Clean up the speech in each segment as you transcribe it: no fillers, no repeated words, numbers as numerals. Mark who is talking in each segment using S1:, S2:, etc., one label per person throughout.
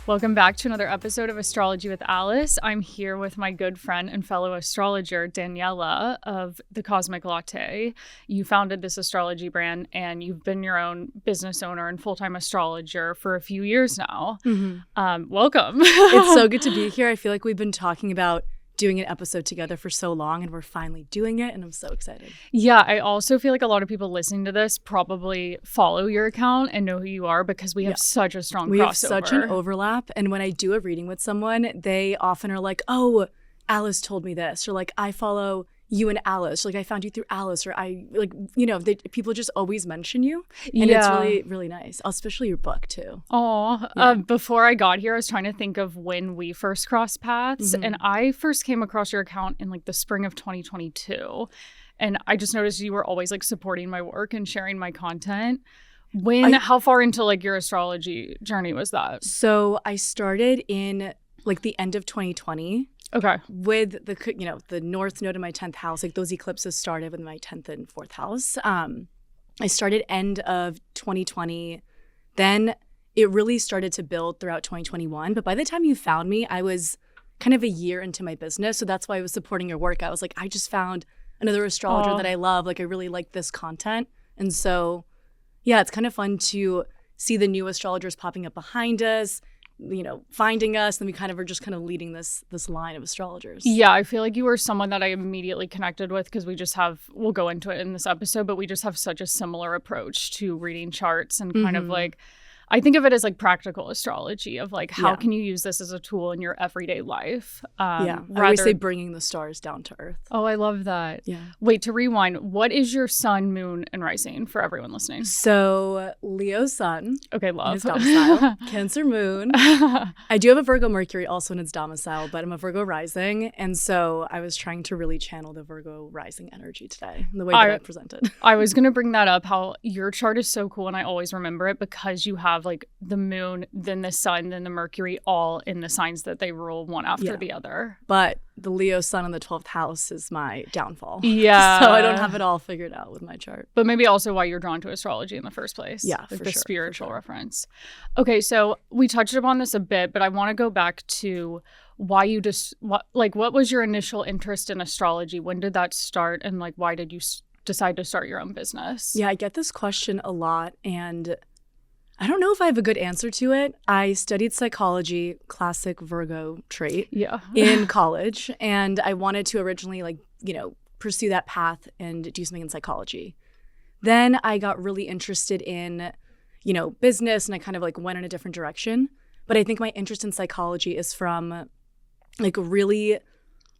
S1: Welcome back to another episode of Astrology with Alice. I'm here with my good friend and fellow astrologer, Daniela of the Cosmic Latte. You founded this astrology brand and you've been your own business owner and full-time astrologer for a few years now. Welcome.
S2: It's so good to be here. I feel like we've been talking about doing an episode together for so long and we're finally doing it and I'm so excited.
S1: Yeah, I also feel like a lot of people listening to this probably follow your account and know who you are because we have such a strong crossover.
S2: We have such an overlap, and when I do a reading with someone, they often are like, oh, Alice told me this, or like, I follow you and Alice, like I found you through Alice, or I like, you know, people just always mention you, and it's really, really nice, especially your book too.
S1: Before I got here, I was trying to think of when we first crossed paths, and I first came across your account in like the spring of 2022, and I just noticed you were always like supporting my work and sharing my content. How far into like your astrology journey was that? So
S2: I started in like the end of 2020.
S1: Okay.
S2: With the north node in my 10th house, like those eclipses started with my 10th and 4th house. I started end of 2020. Then it really started to build throughout 2021. But by the time you found me, I was kind of a year into my business. So that's why I was supporting your work. I was like, I just found another astrologer that I love. Like, I really like this content. And so, yeah, it's kind of fun to see the new astrologers popping up behind us, you know, finding us, then we kind of are just kind of leading this line of astrologers.
S1: Yeah, I feel like you were someone that I immediately connected with because we'll go into it in this episode, but we just have such a similar approach to reading charts and kind of like, I think of it as like practical astrology of like, how can you use this as a tool in your everyday life?
S2: I always say bringing the stars down to earth.
S1: Oh, I love that.
S2: Yeah.
S1: Wait, to rewind, what is your sun, moon, and rising for everyone listening?
S2: So Leo sun.
S1: Okay, love.
S2: His domicile. Cancer moon. I do have a Virgo Mercury also in its domicile, but I'm a Virgo rising. And so I was trying to really channel the Virgo rising energy today in the way that I presented.
S1: I was going to bring that up, how your chart is so cool. And I always remember it because you have like the moon, then the sun, then the Mercury, all in the signs that they rule one after the other.
S2: But the Leo sun in the 12th house is my downfall.
S1: Yeah.
S2: So I don't have it all figured out with my chart.
S1: But maybe also why you're drawn to astrology in the first place.
S2: Yeah,
S1: like
S2: for
S1: the
S2: sure,
S1: spiritual reference. Okay, so we touched upon this a bit, but I want to go back to why you what was your initial interest in astrology? When did that start? And like, why did you decide to start your own business?
S2: Yeah, I get this question a lot, and I don't know if I have a good answer to it. I studied psychology, classic Virgo trait, in college. And I wanted to originally pursue that path and do something in psychology. Then I got really interested in, business, and I kind of like went in a different direction. But I think my interest in psychology is from like really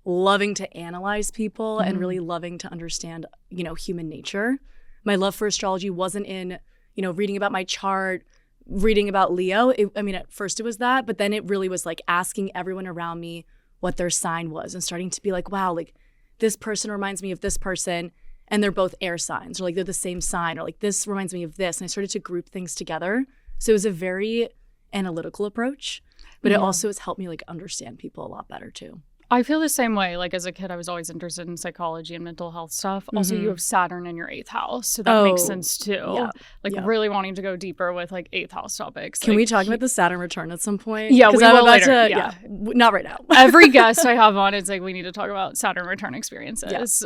S2: loving to analyze people and really loving to understand, human nature. My love for astrology wasn't in reading about my chart, reading about Leo. At first it was that, but then it really was like asking everyone around me what their sign was and starting to be like, wow, like this person reminds me of this person and they're both air signs, or like they're the same sign, or like this reminds me of this. And I started to group things together. So it was a very analytical approach, but it also has helped me like understand people a lot better too.
S1: I feel the same way. Like as a kid, I was always interested in psychology and mental health stuff. Also, you have Saturn in your 8th house, so that makes sense too. Really wanting to go deeper with like 8th house topics.
S2: Can we talk about the Saturn return at some point?
S1: Yeah, we will later.
S2: Not right now.
S1: Every guest I have on, it's like we need to talk about Saturn return experiences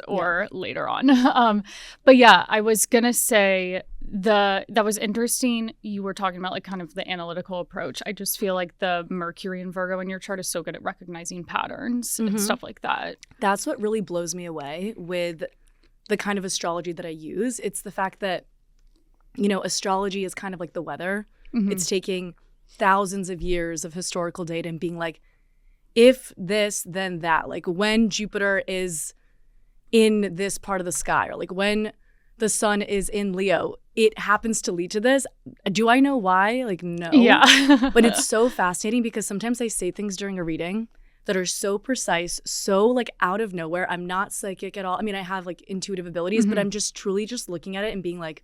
S1: later on. But yeah, I was gonna say that was interesting. You were talking about like kind of the analytical approach. I just feel like the Mercury and Virgo in your chart is so good at recognizing patterns and stuff like that.
S2: That's what really blows me away with the kind of astrology that I use. It's the fact that, astrology is kind of like the weather. It's taking thousands of years of historical data and being like, if this, then that. Like when Jupiter is in this part of the sky, or like when the sun is in Leo, it happens to lead to this. Do I know why? Like, no.
S1: Yeah.
S2: But it's so fascinating because sometimes I say things during a reading that are so precise, so like out of nowhere. I'm not psychic at all. I mean, I have like intuitive abilities, but I'm just truly just looking at it and being like,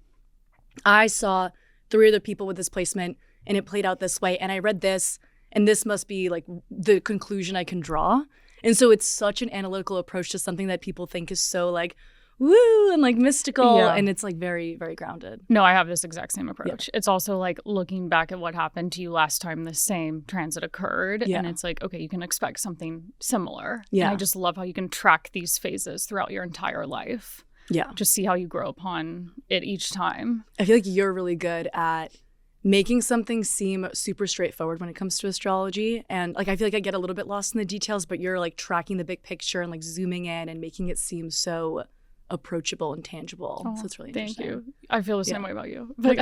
S2: I saw 3 other people with this placement and it played out this way. And I read this and this must be like the conclusion I can draw. And so it's such an analytical approach to something that people think is so like, woo and like mystical, and it's like very, very grounded.
S1: No, I have this exact same approach. It's also like looking back at what happened to you last time the same transit occurred, and it's like, okay, you can expect something similar. And I just love how you can track these phases throughout your entire life. Just see how you grow upon it each time.
S2: I feel like you're really good at making something seem super straightforward when it comes to astrology. And like, I feel like I get a little bit lost in the details, but you're like tracking the big picture and like zooming in and making it seem so approachable and tangible. So it's really interesting.
S1: Thank you. I feel the same way about you. But,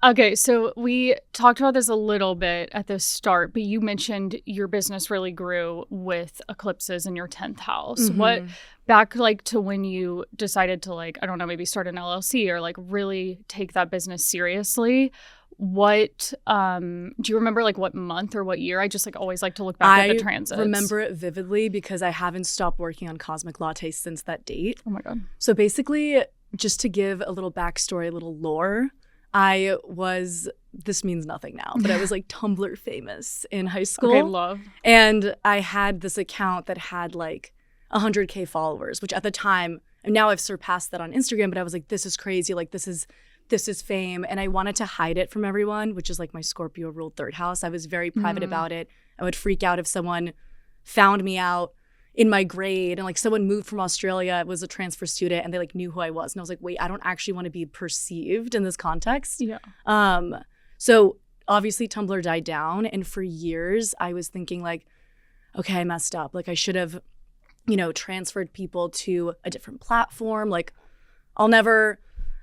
S1: okay, so we talked about this a little bit at the start, but you mentioned your business really grew with eclipses in your 10th house. What, back like to when you decided to like, I don't know, maybe start an LLC or like really take that business seriously, what do you remember like what month or what year? I just like always like to look back at the transits.
S2: I remember it vividly because I haven't stopped working on Cosmic Latte since that date.
S1: Oh my God.
S2: So basically, just to give a little backstory, a little lore, this means nothing now, but I was like Tumblr famous in high school.
S1: Okay, love.
S2: And I had this account that had like 100K followers, which at the time, and now I've surpassed that on Instagram, but I was like, this is crazy. Like this is fame. And I wanted to hide it from everyone, which is like my Scorpio ruled third house. I was very private about it. I would freak out if someone found me out in my grade and like someone moved from Australia, was a transfer student, and they like knew who I was. And I was like, wait, I don't actually want to be perceived in this context. So obviously Tumblr died down. And for years I was thinking like, okay, I messed up. Like I should have, transferred people to a different platform. Like I'll never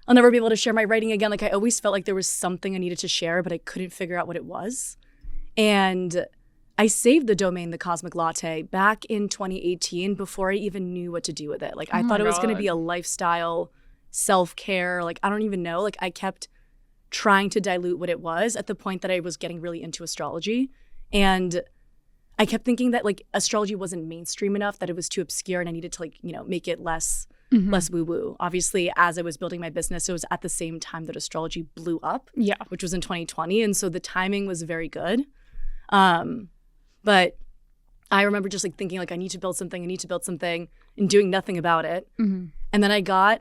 S2: be able to share my writing again. Like I always felt like there was something I needed to share, but I couldn't figure out what it was. And I saved the domain, The Cosmic Latte, back in 2018 before I even knew what to do with it. Like I thought it was going to be a lifestyle, self-care. Like I don't even know. Like I kept trying to dilute what it was at the point that I was getting really into astrology. And I kept thinking that like astrology wasn't mainstream enough, that it was too obscure, and I needed to like, make it less woo-woo. Obviously, as I was building my business, it was at the same time that astrology blew up, which was in 2020. And so the timing was very good. But I remember just like thinking like, I need to build something, and doing nothing about it. And then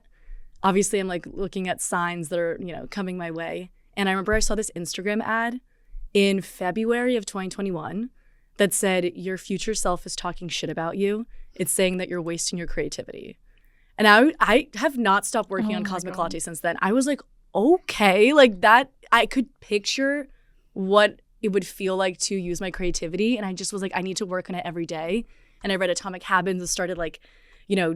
S2: obviously I'm like looking at signs that are, coming my way. And I remember I saw this Instagram ad in February of 2021 that said, your future self is talking shit about you. It's saying that you're wasting your creativity. And I have not stopped working on Cosmic Latte since then. I was like, okay, like that, I could picture what it would feel like to use my creativity. And I just was like, I need to work on it every day. And I read Atomic Habits and started like,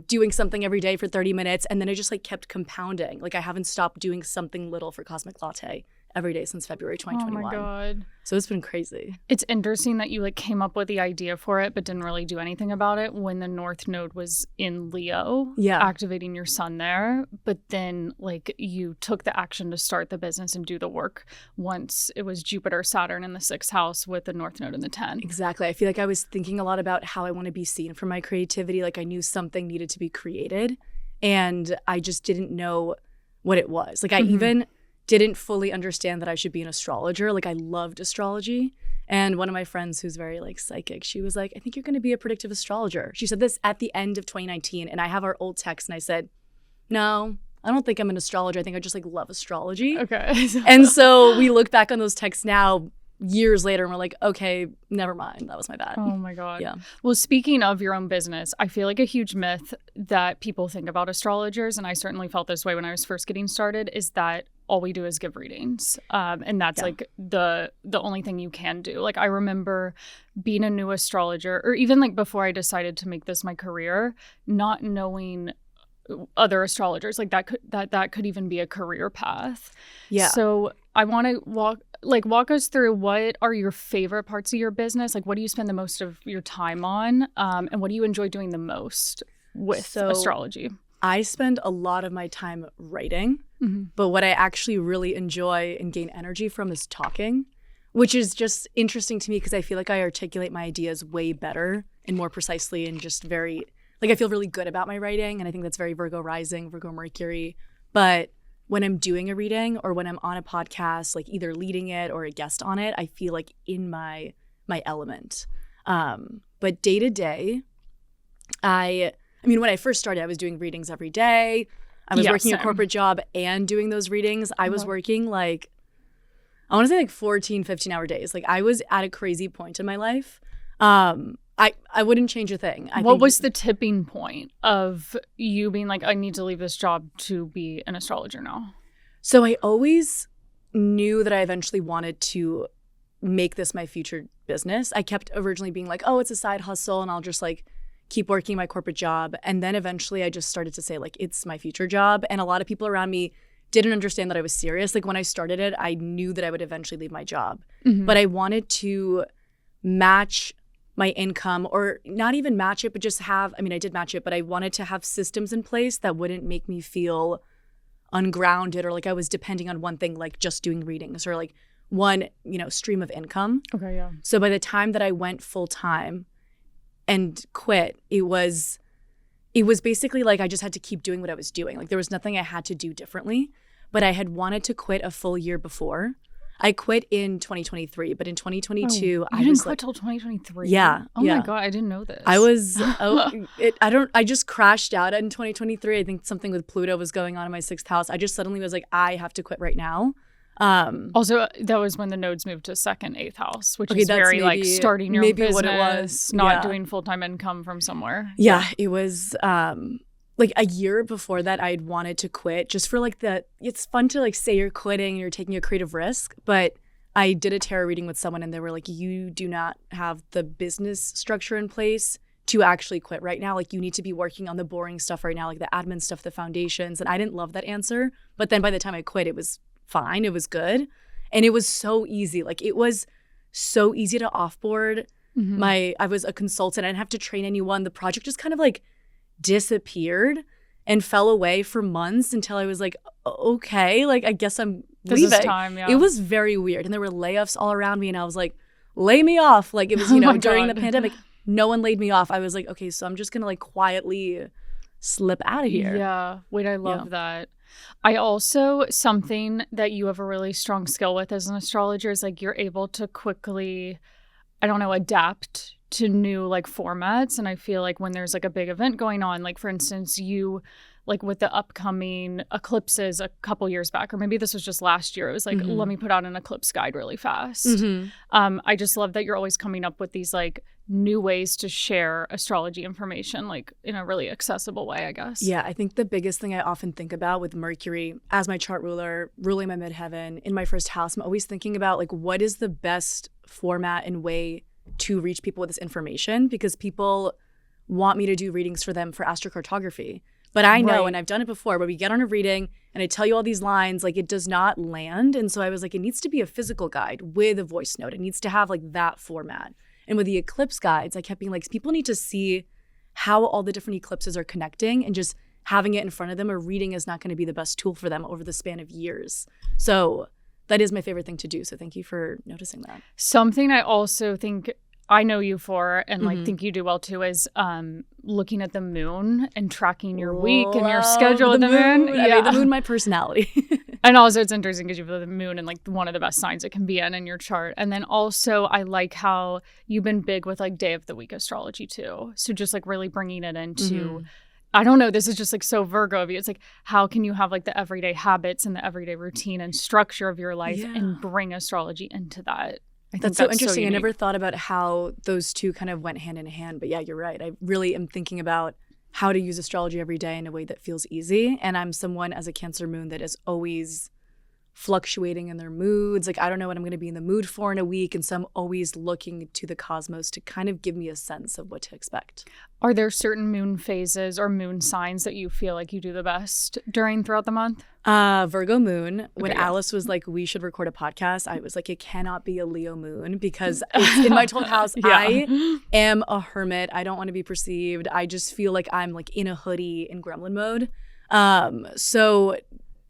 S2: doing something every day for 30 minutes. And then I just like kept compounding. Like I haven't stopped doing something little for Cosmic Latte every day since February 2021.
S1: Oh my God.
S2: So it's been crazy.
S1: It's interesting that you like came up with the idea for it, but didn't really do anything about it when the North Node was in Leo, activating your sun there. But then like you took the action to start the business and do the work once it was Jupiter, Saturn in the 6th house with the North Node in the 10th.
S2: Exactly. I feel like I was thinking a lot about how I want to be seen for my creativity. Like I knew something needed to be created, and I just didn't know what it was. Like I even didn't fully understand that I should be an astrologer. Like I loved astrology. And one of my friends who's very like psychic, she was like, I think you're going to be a predictive astrologer. She said this at the end of 2019. And I have our old text and I said, no, I don't think I'm an astrologer. I think I just like love astrology.
S1: Okay.
S2: And so we look back on those texts now years later and we're like, okay, never mind. That was my bad.
S1: Oh my God.
S2: Yeah.
S1: Well, speaking of your own business, I feel like a huge myth that people think about astrologers, and I certainly felt this way when I was first getting started, is that all we do is give readings. And that's like the only thing you can do. Like I remember being a new astrologer, or even like before I decided to make this my career, not knowing other astrologers, like that could even be a career path. Yeah. So I want to walk us through, what are your favorite parts of your business? Like what do you spend the most of your time on? And what do you enjoy doing the most with astrology?
S2: I spend a lot of my time writing, but what I actually really enjoy and gain energy from is talking, which is just interesting to me because I feel like I articulate my ideas way better and more precisely, and just very, like I feel really good about my writing. And I think that's very Virgo rising, Virgo Mercury. But when I'm doing a reading or when I'm on a podcast, like either leading it or a guest on it, I feel like in my element. But day to day, I I mean, when I first started, I was doing readings every day. I was working a corporate job and doing those readings. I was working like, I want to say like 14, 15-hour days. Like I was at a crazy point in my life. I wouldn't change a thing.
S1: What was the tipping point of you being like, I need to leave this job to be an astrologer now?
S2: So I always knew that I eventually wanted to make this my future business. I kept originally being like, oh, it's a side hustle and I'll just like keep working my corporate job. And then eventually I just started to say like, it's my future job. And a lot of people around me didn't understand that I was serious. Like when I started it, I knew that I would eventually leave my job. But I wanted to match my income, or not even match it, but just have, I mean, I did match it, but I wanted to have systems in place that wouldn't make me feel ungrounded or like I was depending on one thing, like just doing readings or like one, stream of income.
S1: Okay, yeah.
S2: So by the time that I went full time and quit, it was basically like I just had to keep doing what I was doing. Like there was nothing I had to do differently, but I had wanted to quit a full year before. I quit in 2023, but in 2022,
S1: I didn't quit till 2023.
S2: Yeah.
S1: Oh my God, I didn't know this.
S2: I just crashed out in 2023. I think something with Pluto was going on in my 6th house. I just suddenly was like, I have to quit right now.
S1: Also, that was when the nodes moved to 2nd, 8th house, which is very like starting your own business, what it was. Not doing full-time income from somewhere.
S2: Yeah, it was like a year before that, I had wanted to quit just for like it's fun to like say you're quitting and you're taking a creative risk. But I did a tarot reading with someone and they were like, you do not have the business structure in place to actually quit right now. Like you need to be working on the boring stuff right now, like the admin stuff, the foundations. And I didn't love that answer. But then by the time I quit, it was fine. It was good. And it was so easy. Like it was so easy to offboard. I was a consultant. I didn't have to train anyone. The project just kind of like disappeared and fell away for months until I was like, okay, like I guess I'm leaving.
S1: This is time, yeah.
S2: It was very weird. And there were layoffs all around me and I was like, lay me off. Like it was, during the pandemic, no one laid me off. I was like, okay, so I'm just going to like quietly slip out of here.
S1: Yeah. Wait, I love that. I also, something that you have a really strong skill with as an astrologer is like you're able to quickly, adapt to new like formats. And I feel like when there's like a big event going on, like for instance, you like with the upcoming eclipses a couple years back, or maybe this was just last year, it was like, let me put out an eclipse guide really fast. I just love that you're always coming up with these like new ways to share astrology information, like in a really accessible way, I guess.
S2: Yeah, I think the biggest thing I often think about with Mercury as my chart ruler, ruling my midheaven in my 1st house, I'm always thinking about like, what is the best format and way to reach people with this information, because people want me to do readings for them for astrocartography. But I know, and I've done it before, where we get on a reading and I tell you all these lines, like it does not land. And so I was like, it needs to be a physical guide with a voice note. It needs to have like that format. And with the eclipse guides, I kept being like, people need to see how all the different eclipses are connecting, and just having it in front of them, a reading is not going to be the best tool for them over the span of years. So that is my favorite thing to do. So thank you for noticing that.
S1: Something I also think I know you for, and like think you do well too, is looking at the moon and tracking your week and your schedule with the moon.
S2: Yeah. I made the moon my personality.
S1: And also it's interesting because you have the moon and like one of the best signs it can be in your chart. And then also I like how you've been big with like day of the week astrology too. So just like really bringing it into I don't know, this is just like so Virgo of you. It's like, how can you have like the everyday habits and the everyday routine and structure of your life and bring astrology into that?
S2: That's so interesting. I never thought about how those two kind of went hand in hand. But yeah, you're right. I really am thinking about how to use astrology every day in a way that feels easy. And I'm someone as a Cancer moon that is always fluctuating in their moods. Like I don't know what I'm going to be in the mood for in a week. And so I'm always looking to the cosmos to kind of give me a sense of what to expect.
S1: Are there certain moon phases or moon signs that you feel like you do the best throughout the month?
S2: Virgo moon. When Alice was like, we should record a podcast, I was like, it cannot be a Leo moon because it's in my 12th house. I am a hermit. I don't want to be perceived. I just feel like I'm like in a hoodie in gremlin mode. So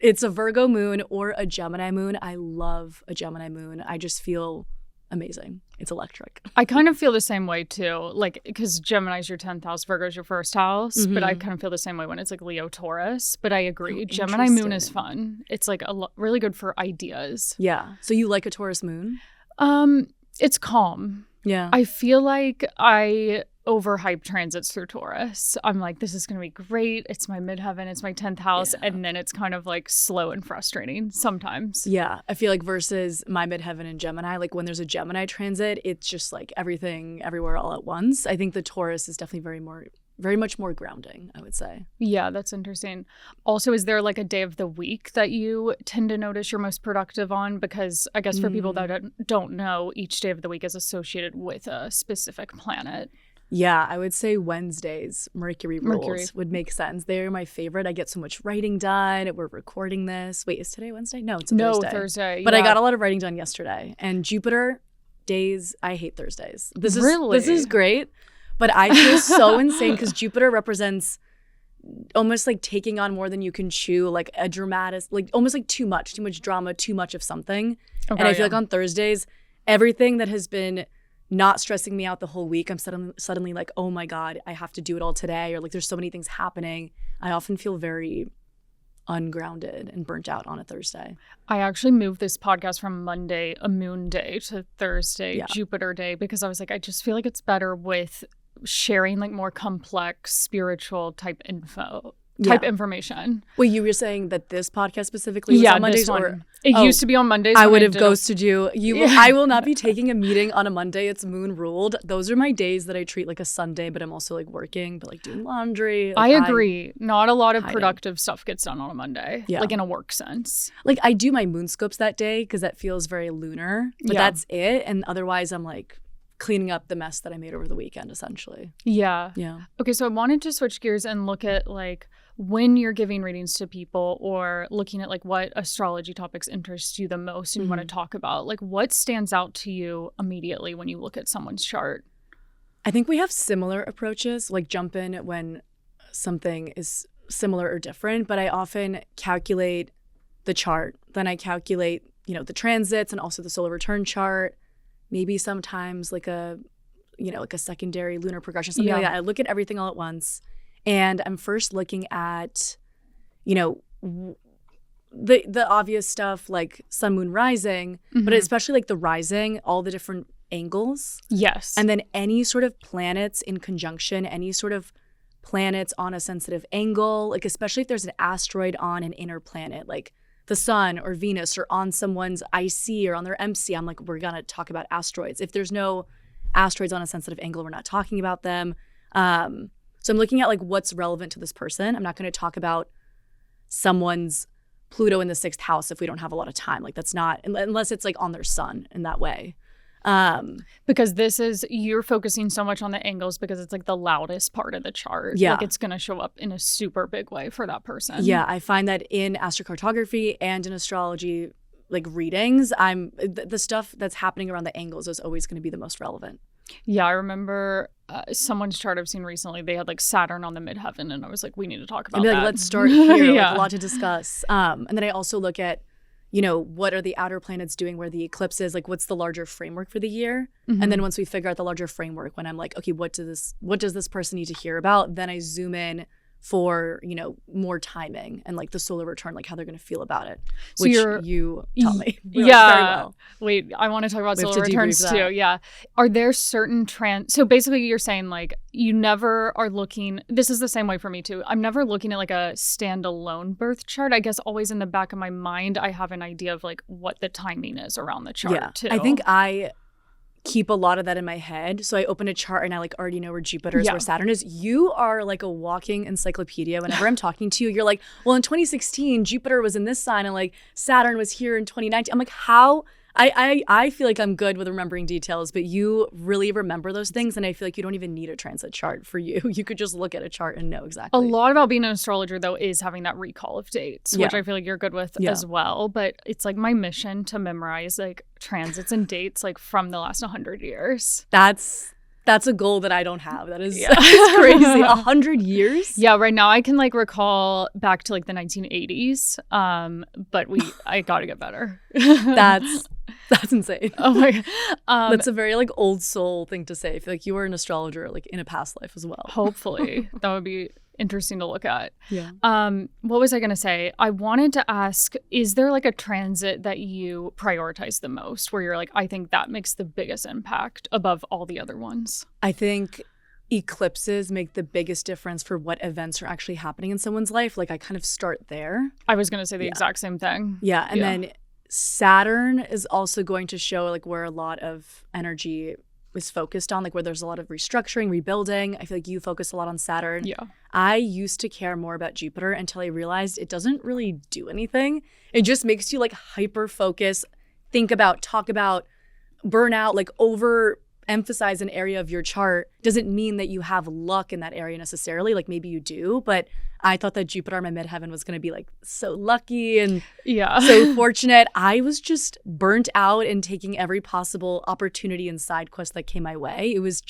S2: it's a Virgo moon or a Gemini moon. I love a Gemini moon. I just feel amazing. It's electric.
S1: I kind of feel the same way too, like because Gemini's your 10th house, Virgo's your 1st house, but I kind of feel the same way when it's like Leo Taurus. But I agree, Gemini moon is fun. It's like really good for ideas.
S2: Yeah. So you like a Taurus moon?
S1: It's calm.
S2: Yeah.
S1: I feel like I overhyped transits through Taurus. I'm like, this is going to be great. It's my midheaven. It's my 10th house. Yeah. And then it's kind of like slow and frustrating sometimes.
S2: Yeah. I feel like versus my midheaven in Gemini, like when there's a Gemini transit, it's just like everything everywhere all at once. I think the Taurus is definitely very much more grounding, I would say.
S1: Yeah, that's interesting. Also, is there like a day of the week that you tend to notice you're most productive on? Because I guess for people that don't know, each day of the week is associated with a specific planet.
S2: Yeah, I would say Wednesdays, Mercury rules would make sense. They're my favorite. I get so much writing done. We're recording this. Wait, is today Wednesday? No, it's Thursday. But I got a lot of writing done yesterday. And Jupiter days, I hate Thursdays. This is great. But I feel so insane because Jupiter represents almost like taking on more than you can chew, like a dramatic, like almost like too much drama, too much of something. Okay, and I feel like on Thursdays, everything that has been not stressing me out the whole week, I'm suddenly like, oh my God, I have to do it all today. Or like there's so many things happening. I often feel very ungrounded and burnt out on a Thursday.
S1: I actually moved this podcast from Monday, a moon day, to Thursday, Jupiter day, because I was like, I just feel like it's better with sharing like more complex spiritual type information.
S2: Well, you were saying that this podcast specifically was on Mondays, or
S1: it used to be on Mondays.
S2: I would have ghosted you. I will not be taking a meeting on a Monday. It's moon ruled. Those are my days that I treat like a Sunday, but I'm also like working, but like doing laundry.
S1: Like, I agree. Not a lot of productive stuff gets done on a Monday, like in a work sense.
S2: Like I do my moon scopes that day because that feels very lunar, but that's it. And otherwise, I'm like cleaning up the mess that I made over the weekend, essentially.
S1: Yeah. Okay, so I wanted to switch gears and look at like when you're giving readings to people or looking at like what astrology topics interest you the most and you want to talk about, like what stands out to you immediately when you look at someone's chart?
S2: I think we have similar approaches, like jump in when something is similar or different, but I often calculate the chart. Then I calculate, the transits and also the solar return chart. Maybe sometimes like a secondary lunar progression, something like that. I look at everything all at once. And I'm first looking at, the obvious stuff like sun, moon, rising, but especially like the rising, all the different angles.
S1: Yes.
S2: And then any sort of planets in conjunction, any sort of planets on a sensitive angle, like especially if there's an asteroid on an inner planet, like the sun or Venus or on someone's IC or on their MC, I'm like, we're going to talk about asteroids. If there's no asteroids on a sensitive angle, we're not talking about them. So I'm looking at like what's relevant to this person. I'm not going to talk about someone's Pluto in the 6th house if we don't have a lot of time. Like that's not, unless it's like on their sun in that way.
S1: Because you're focusing so much on the angles because it's like the loudest part of the chart.
S2: Yeah.
S1: Like it's going to show up in a super big way for that person.
S2: Yeah. I find that in astrocartography and in astrology, like readings, the stuff that's happening around the angles is always going to be the most relevant.
S1: Yeah, I remember someone's chart I've seen recently, they had like Saturn on the midheaven, and I was like, we need to talk about that.
S2: Like, let's start here. Like, a lot to discuss. And then I also look at, what are the outer planets doing where the eclipse is? Like, what's the larger framework for the year? And then once we figure out the larger framework, when I'm like, okay, what does this person need to hear about? Then I zoom in for, more timing and like the solar return, like how they're going to feel about it, which you taught me. Very well.
S1: Wait, I want to talk about solar returns too. Yeah. Are there certain so basically you're saying like you never are looking, this is the same way for me too. I'm never looking at like a standalone birth chart. I guess always in the back of my mind, I have an idea of like what the timing is around the chart too.
S2: I think I keep a lot of that in my head. So I open a chart and I like already know where Jupiter is, where Saturn is. You are like a walking encyclopedia. Whenever I'm talking to you, you're like, well, in 2016, Jupiter was in this sign and like Saturn was here in 2019. I'm like, how? I feel like I'm good with remembering details, but you really remember those things. And I feel like you don't even need a transit chart for you. You could just look at a chart and know exactly.
S1: A lot about being an astrologer, though, is having that recall of dates, which I feel like you're good with as well. But it's like my mission to memorize like transits and dates like from the last 100 years.
S2: That's a goal that I don't have. That is that's crazy. 100 years?
S1: Yeah, right now I can like recall back to like the 1980s. But I gotta get better.
S2: That's insane.
S1: Oh my God.
S2: That's a very like old soul thing to say. I feel like you were an astrologer like in a past life as well.
S1: Hopefully. That would be interesting to look at.
S2: Yeah.
S1: What was I going to say? I wanted to ask, is there like a transit that you prioritize the most where you're like, I think that makes the biggest impact above all the other ones?
S2: I think eclipses make the biggest difference for what events are actually happening in someone's life. Like I kind of start there.
S1: I was going to say the exact same thing.
S2: Yeah. And then Saturn is also going to show like where a lot of energy is focused on, like where there's a lot of restructuring, rebuilding. I feel like you focus a lot on Saturn.
S1: Yeah.
S2: I used to care more about Jupiter until I realized it doesn't really do anything. It just makes you like hyper focus, think about, talk about, burn out, like overemphasize an area of your chart. Doesn't mean that you have luck in that area necessarily. Like maybe you do, but I thought that Jupiter in my midheaven was going to be like so lucky and so fortunate. I was just burnt out and taking every possible opportunity and side quest that came my way. It was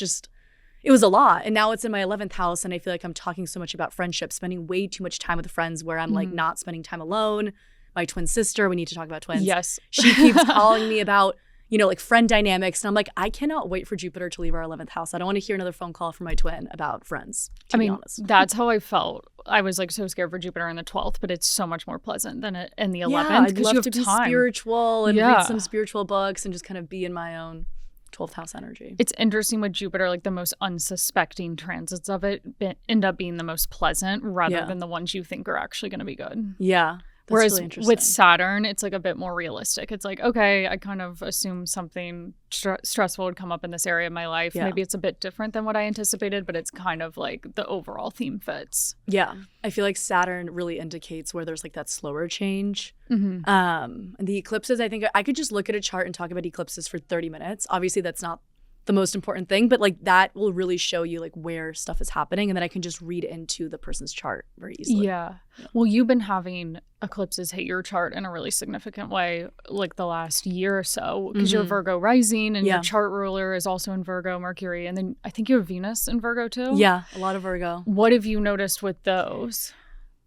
S2: a lot. And now it's in my 11th house. And I feel like I'm talking so much about friendship, spending way too much time with friends where I'm like not spending time alone. My twin sister, we need to talk about twins.
S1: Yes.
S2: She keeps calling me about, like friend dynamics. And I'm like, I cannot wait for Jupiter to leave our 11th house. I don't want to hear another phone call from my twin about friends, to be honest.
S1: That's how I felt. I was like so scared for Jupiter in the 12th, but it's so much more pleasant than in the 11th.
S2: Yeah, I'd love to be spiritual and read some spiritual books and just kind of be in my own 12th house energy.
S1: It's interesting with Jupiter, like the most unsuspecting transits of it end up being the most pleasant rather than the ones you think are actually going to be good.
S2: Yeah.
S1: Whereas
S2: really
S1: with Saturn, it's like a bit more realistic. It's like, okay, I kind of assume something stressful would come up in this area of my life. Yeah. Maybe it's a bit different than what I anticipated, but it's kind of like the overall theme fits.
S2: Yeah. I feel like Saturn really indicates where there's like that slower change. And the eclipses, I think I could just look at a chart and talk about eclipses for 30 minutes. Obviously, that's not the most important thing, but like that will really show you like where stuff is happening, and then I can just read into the person's chart very easily.
S1: Yeah. Well, you've been having eclipses hit your chart in a really significant way like the last year or so because you're Virgo rising and your chart ruler is also in Virgo, Mercury, and then I think you have Venus in Virgo too.
S2: Yeah, a lot of Virgo.
S1: What have you noticed with those?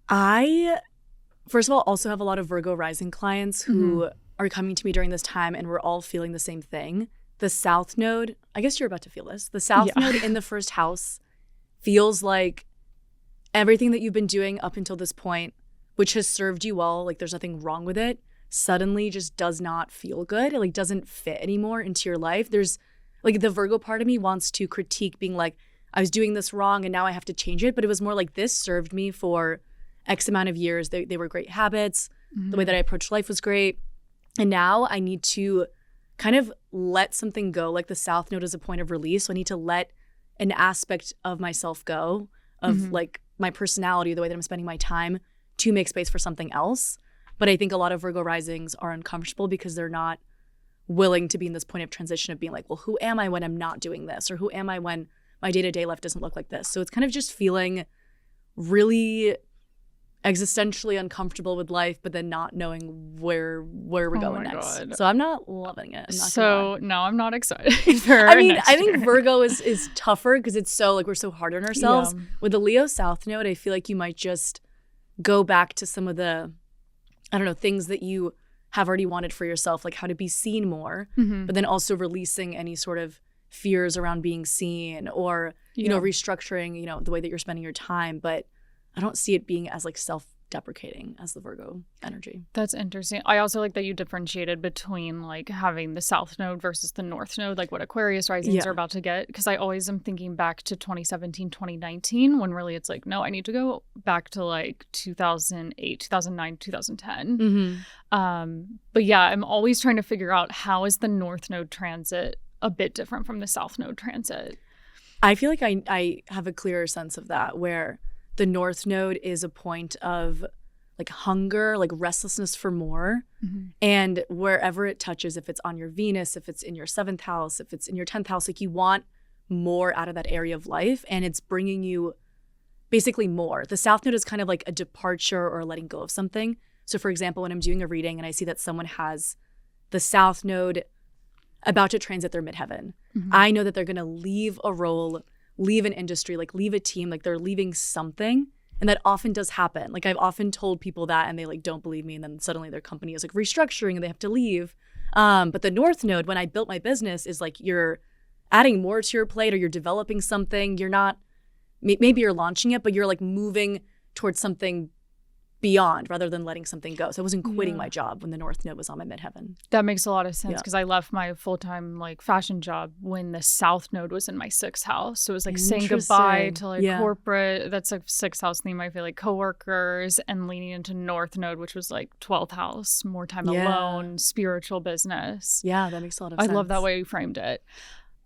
S2: I, first of all, also have a lot of Virgo rising clients who are coming to me during this time, and we're all feeling the same thing. The South Node, I guess you're about to feel this. The South Node in the first house feels like everything that you've been doing up until this point, which has served you well, like there's nothing wrong with it, suddenly just does not feel good. It like doesn't fit anymore into your life. There's like the Virgo part of me wants to critique being like, I was doing this wrong and now I have to change it. But it was more like this served me for X amount of years. They were great habits. The way that I approached life was great. And now I need to kind of let something go. Like the South Node is a point of release. So I need to let an aspect of myself go, of like my personality, the way that I'm spending my time, to make space for something else. But I think a lot of Virgo risings are uncomfortable because they're not willing to be in this point of transition of being like, well, who am I when I'm not doing this? Or who am I when my day-to-day life doesn't look like this? So it's kind of just feeling really existentially uncomfortable with life, but then not knowing where we're going next. God. So I'm not loving it.
S1: I'm not excited.
S2: I think Virgo is tougher because it's so like we're so hard on ourselves. With the Leo South Node, I feel like you might just go back to some of the, I don't know, things that you have already wanted for yourself, like how to be seen more, but then also releasing any sort of fears around being seen or, you know, restructuring, you know, the way that you're spending your time. But I don't see it being as like self-deprecating as the Virgo energy.
S1: That's interesting. I also like that you differentiated between like having the South Node versus the North Node, like what Aquarius risings are about to get. Because I always am thinking back to 2017, 2019, when really it's like, no, I need to go back to like 2008, 2009, 2010. But yeah, I'm always trying to figure out how is the North Node transit a bit different from the South Node transit.
S2: I feel like I have a clearer sense of that, where the North Node is a point of like hunger, like restlessness for more. And wherever it touches, if it's on your Venus, if it's in your 7th house, if it's in your 10th house, like you want more out of that area of life, and it's bringing you basically more. The South Node is kind of like a departure or letting go of something. So for example, when I'm doing a reading and I see that someone has the South Node about to transit their midheaven, I know that they're going to leave a role, leave an industry, like leave a team, like they're leaving something. And that often does happen. Like I've often told people that and they like don't believe me, and then suddenly their company is like restructuring and they have to leave. But the North Node, when I built my business, is like you're adding more to your plate, or you're developing something. You're not, maybe you're launching it, but you're like moving towards something beyond rather than letting something go. So I wasn't quitting my job when the North Node was on my midheaven.
S1: That makes a lot of sense because I left my full-time like fashion job when the South Node was in my 6th house. So it was like saying goodbye to like corporate, that's like 6th house theme. I feel like coworkers, and leaning into North Node, which was like 12th house, more time alone, spiritual business.
S2: Yeah, that makes a lot of sense.
S1: I love that way you framed it.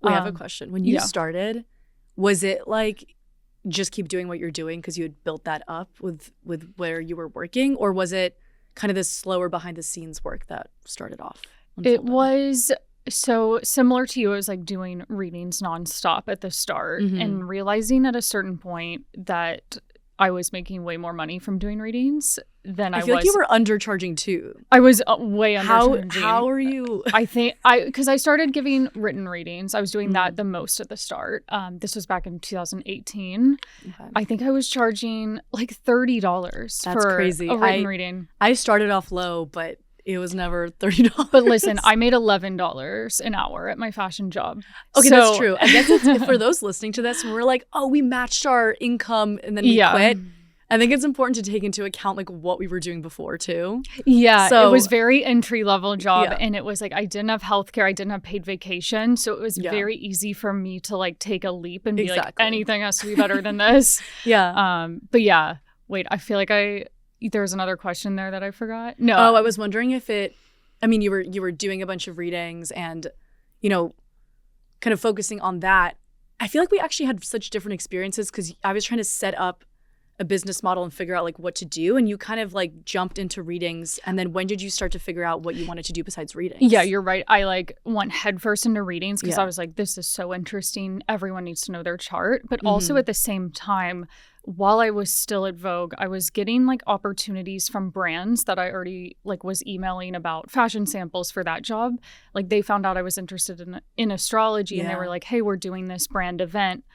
S2: We have a question. When you started, was it like just keep doing what you're doing because you had built that up with where you were working, or was it kind of this slower behind the scenes work that started off?
S1: It was so similar to you. It was like doing readings nonstop at the start and realizing at a certain point that I was making way more money from doing readings than I was.
S2: I feel like you were undercharging too.
S1: I was way undercharging.
S2: How are you?
S1: I think because I started giving written readings. I was doing that the most at the start. This was back in 2018. Okay. I think I was charging like $30 for crazy. A written reading.
S2: I started off low, but it was never $30.
S1: But listen, I made $11 an hour at my fashion job.
S2: Okay, that's true. I guess it's for those listening to this, we're like, oh, we matched our income and then we quit. I think it's important to take into account like what we were doing before too.
S1: Yeah, so, it was very entry-level job and it was like I didn't have healthcare, I didn't have paid vacation, so it was very easy for me to like take a leap and be like anything has to be better than this. But yeah, wait, I feel like there was another question there that I forgot. No.
S2: Oh, I was wondering if you were doing a bunch of readings and, you know, kind of focusing on that. I feel like we actually had such different experiences because I was trying to set up a business model and figure out like what to do. And you kind of like jumped into readings. And then when did you start to figure out what you wanted to do besides readings?
S1: Yeah, you're right. I like went headfirst into readings because I was like, this is so interesting. Everyone needs to know their chart. But also at the same time, while I was still at Vogue, I was getting like opportunities from brands that I already like was emailing about fashion samples for that job. Like they found out I was interested in astrology and they were like, hey, we're doing this brand event.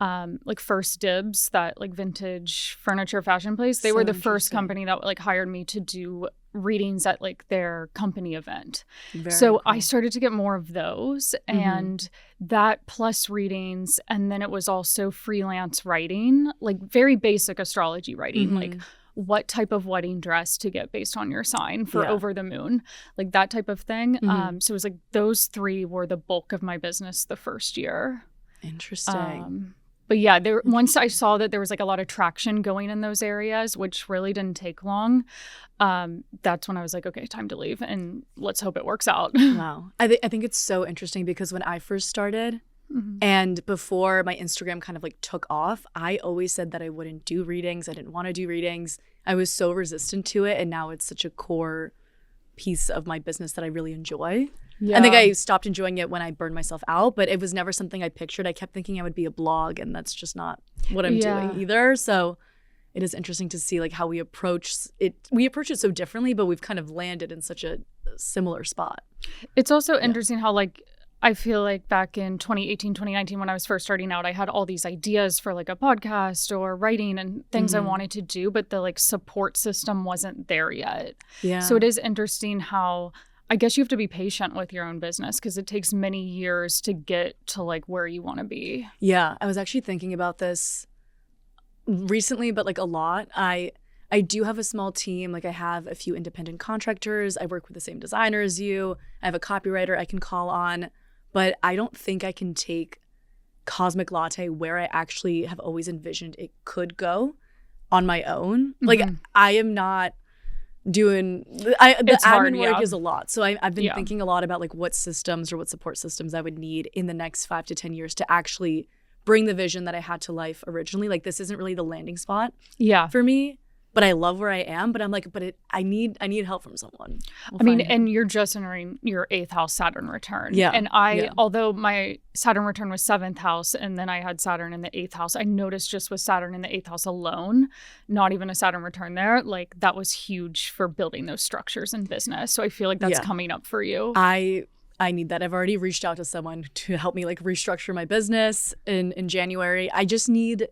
S1: Like First Dibs, that like vintage furniture fashion place. They were the first company that like hired me to do readings at like their company event. So cool. I started to get more of those and that plus readings. And then it was also freelance writing, like very basic astrology writing, like what type of wedding dress to get based on your sign for over the moon, like that type of thing. So it was like those 3 were the bulk of my business the first year.
S2: Interesting.
S1: But yeah, once I saw that there was like a lot of traction going in those areas, which really didn't take long, that's when I was like, okay, time to leave and let's hope it works out.
S2: Wow. I think it's so interesting because when I first started and before my Instagram kind of like took off, I always said that I wouldn't do readings. I didn't want to do readings. I was so resistant to it. And now it's such a core piece of my business that I really enjoy. I think I stopped enjoying it when I burned myself out, but it was never something I pictured. I kept thinking I would be a blog, and that's just not what I'm doing either. So it is interesting to see like how we approach it. We approach it so differently, but we've kind of landed in such a similar spot.
S1: It's also interesting how like I feel like back in 2018, 2019, when I was first starting out, I had all these ideas for like a podcast or writing and things I wanted to do, but the like support system wasn't there yet. Yeah. So it is interesting how I guess you have to be patient with your own business because it takes many years to get to like where you want to be.
S2: Yeah, I was actually thinking about this recently, but like a lot. I do have a small team. Like I have a few independent contractors. I work with the same designer as you. I have a copywriter I can call on, but I don't think I can take Cosmic Latte where I actually have always envisioned it could go on my own. Like I am not doing the admin work is a lot. So I've been thinking a lot about like what systems or what support systems I would need in the next 5 to 10 years to actually bring the vision that I had to life originally. Like this isn't really the landing spot for me, but I love where I am. But I'm like, I need help from someone.
S1: And you're just entering your 8th house Saturn return. Yeah. And although my Saturn return was 7th house and then I had Saturn in the 8th house, I noticed just with Saturn in the 8th house alone, not even a Saturn return there, like that was huge for building those structures in business. So I feel like that's coming up for you.
S2: I need that. I've already reached out to someone to help me like restructure my business in January. I just need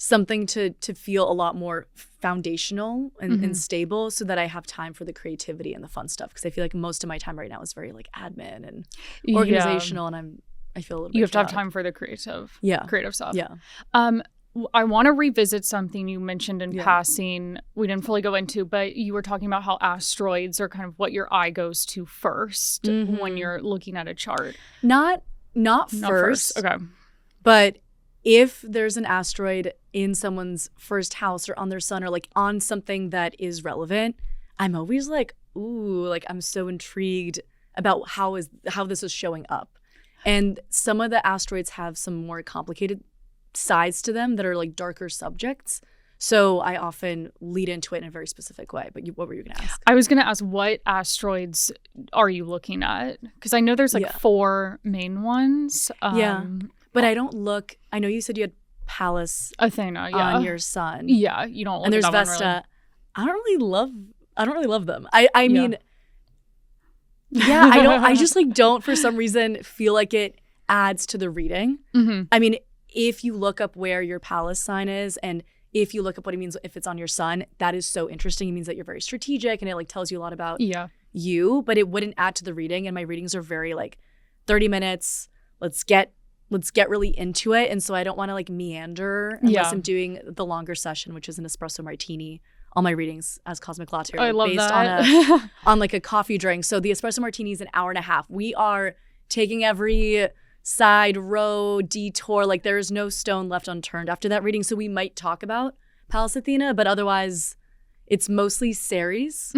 S2: something to feel a lot more foundational and stable so that I have time for the creativity and the fun stuff. Because I feel like most of my time right now is very like admin and organizational and I feel a little bit
S1: you have to have time for the creative stuff. I want to revisit something you mentioned in passing. We didn't fully go into, but you were talking about how asteroids are kind of what your eye goes to first when you're looking at a chart.
S2: Not first.
S1: Okay.
S2: But if there's an asteroid in someone's first house or on their sun or like on something that is relevant, I'm always like, ooh, like I'm so intrigued about how this is showing up. And some of the asteroids have some more complicated sides to them that are like darker subjects. So I often lead into it in a very specific way. But what were you going to ask?
S1: I was going to ask, what asteroids are you looking at? Because I know there's like 4 main ones.
S2: But I don't look. I know you said you had Pallas
S1: Athena
S2: on your sun.
S1: Yeah, you don't look
S2: and there's
S1: at that
S2: Vesta.
S1: one, really.
S2: I don't really love them. I mean, I just like don't for some reason feel like it adds to the reading. I mean, if you look up where your Pallas sign is and if you look up what it means if it's on your sun, that is so interesting. It means that you're very strategic and it like tells you a lot about you, but it wouldn't add to the reading. And my readings are very like 30 minutes. Let's get really into it. And so I don't want to like meander unless I'm doing the longer session, which is an espresso martini. All my readings as Cosmic Latte are like based on on like a coffee drink. So the espresso martini is an hour and a half. We are taking every side row detour. Like there is no stone left unturned after that reading. So we might talk about Pallas Athena, but otherwise it's mostly Ceres,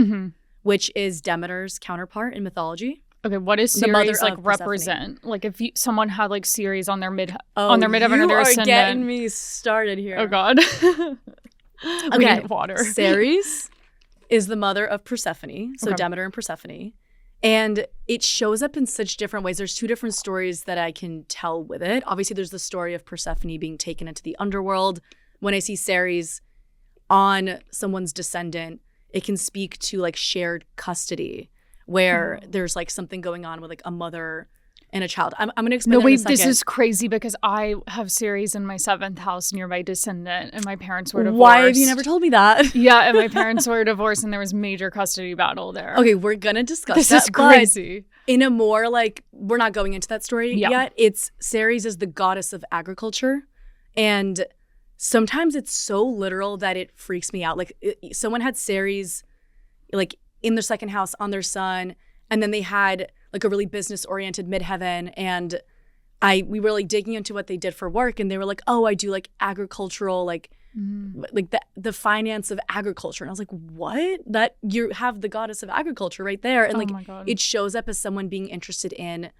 S2: which is Demeter's counterpart in mythology.
S1: Okay, what does Ceres like represent? Like if someone had like Ceres on their midheaven or their ascendant.
S2: You are getting me started here.
S1: Oh God. We need water.
S2: Ceres is the mother of Persephone, so Demeter and Persephone. And it shows up in such different ways. There's 2 different stories that I can tell with it. Obviously, there's the story of Persephone being taken into the underworld. When I see Ceres on someone's descendant, it can speak to like shared custody, where there's like something going on with like a mother and a child. I'm going to explain that in a second.
S1: This is crazy because I have Ceres in my 7th house near my descendant and my parents were divorced.
S2: Why have you never told me that?
S1: Yeah, and my parents were divorced and there was major custody battle there.
S2: Okay, we're going to discuss that.
S1: This is crazy.
S2: In a more like, we're not going into that story yet. It's Ceres is the goddess of agriculture. And sometimes it's so literal that it freaks me out. Like someone had Ceres like in their 2nd house on their sun, and then they had like a really business-oriented midheaven, and we were like digging into what they did for work, and they were like, oh, I do like agricultural, like the finance of agriculture. And I was like, what? That you have the goddess of agriculture right there. And like it shows up as someone being interested in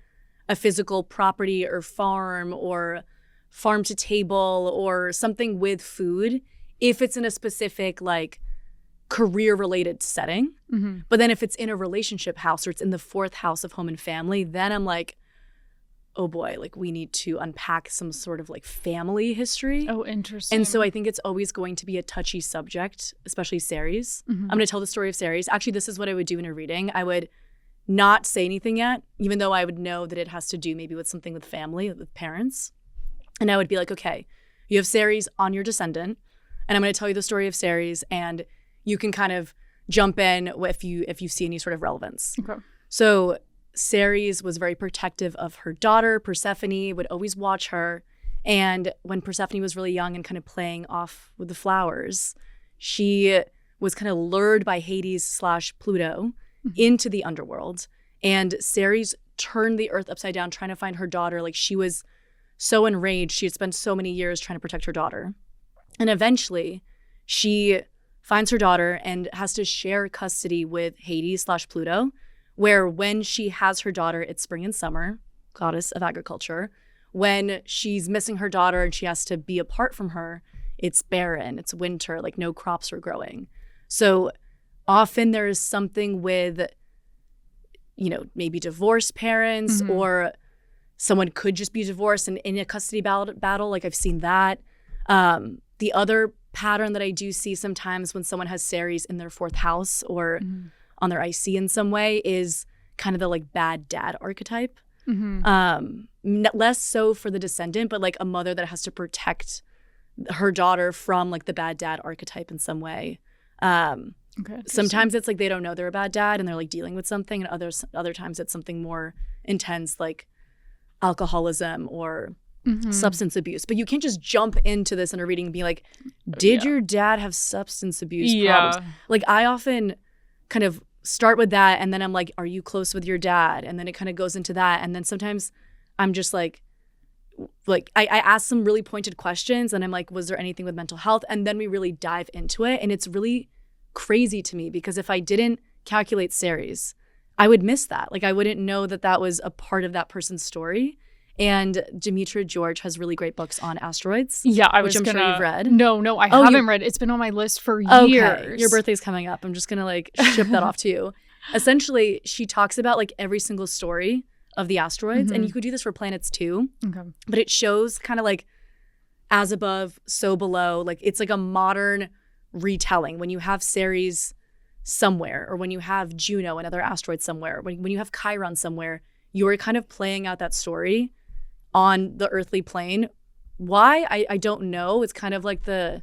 S2: a physical property or farm to table or something with food if it's in a specific like career-related setting. But then if it's in a relationship house or it's in the 4th house of home and family, then I'm like, oh boy, like we need to unpack some sort of like family history.
S1: Oh, interesting.
S2: And so I think it's always going to be a touchy subject, especially Ceres. I'm going to tell the story of Ceres. Actually, this is what I would do in a reading. I would not say anything yet, even though I would know that it has to do maybe with something with family, with parents. And I would be like, okay, you have Ceres on your descendant, and I'm going to tell you the story of Ceres, and you can kind of jump in if you see any sort of relevance.
S1: Okay.
S2: So Ceres was very protective of her daughter. Persephone would always watch her. And when Persephone was really young and kind of playing off with the flowers, she was kind of lured by Hades/Pluto into the underworld. And Ceres turned the earth upside down trying to find her daughter. Like she was so enraged. She had spent so many years trying to protect her daughter. And eventually she finds her daughter and has to share custody with Hades/Pluto, where when she has her daughter, it's spring and summer, goddess of agriculture. When she's missing her daughter and she has to be apart from her, it's barren, it's winter, like no crops are growing. So often there is something with, maybe divorced parents or someone could just be divorced and in a custody battle, like I've seen that. The other pattern that I do see sometimes when someone has Ceres in their 4th house or on their IC in some way is kind of the like bad dad archetype. Less so for the descendant, but like a mother that has to protect her daughter from like the bad dad archetype in some way. Sometimes it's like they don't know they're a bad dad and they're like dealing with something, and other times it's something more intense like alcoholism or substance abuse. But you can't just jump into this in a reading and be like, did your dad have substance abuse problems? Like, I often kind of start with that, and then I'm like, are you close with your dad? And then it kind of goes into that. And then sometimes I'm just like I ask some really pointed questions, and I'm like, was there anything with mental health? And then we really dive into it. And it's really crazy to me because if I didn't calculate Ceres, I would miss that. Like, I wouldn't know that that was a part of that person's story. And Demetra George has really great books on asteroids.
S1: Yeah,
S2: which I'm sure you've read.
S1: No, I haven't read. It's been on my list for years.
S2: Your birthday's coming up. I'm just gonna like ship that off to you. Essentially, she talks about like every single story of the asteroids, and you could do this for planets too. Okay. But it shows kind of like as above, so below. Like, it's like a modern retelling. When you have Ceres somewhere, or when you have Juno, another asteroid somewhere, when you have Chiron somewhere, you're kind of playing out that story on the earthly plane. Why? I don't know. It's kind of like the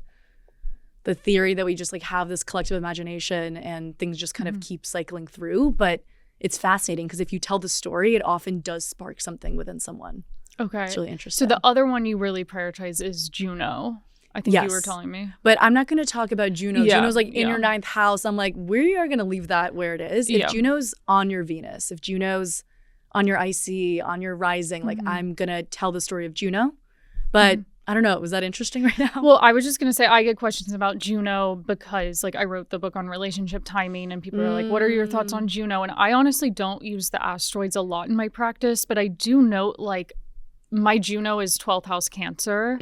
S2: theory that we just like have this collective imagination and things just kind of keep cycling through. But it's fascinating because if you tell the story, it often does spark something within someone. Okay. It's really interesting.
S1: So the other one you really prioritize is Juno. I think you were telling me.
S2: But I'm not going to talk about Juno. Juno's like in your 9th house. I'm like, we are going to leave that where it is. If Juno's on your Venus, if Juno's on your IC, on your rising, like I'm going to tell the story of Juno. But I don't know. Was that interesting right now?
S1: Well, I was just going to say I get questions about Juno because like I wrote the book on relationship timing and people are like, what are your thoughts on Juno? And I honestly don't use the asteroids a lot in my practice, but I do note like my Juno is 12th house Cancer.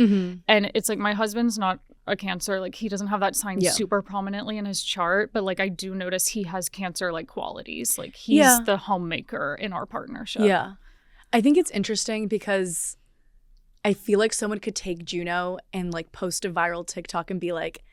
S1: And it's like my husband's not a Cancer. Like he doesn't have that sign super prominently in his chart, but like I do notice he has Cancer like qualities. Like he's the homemaker in our partnership.
S2: Yeah. I think it's interesting because I feel like someone could take Juno and like post a viral TikTok and be like,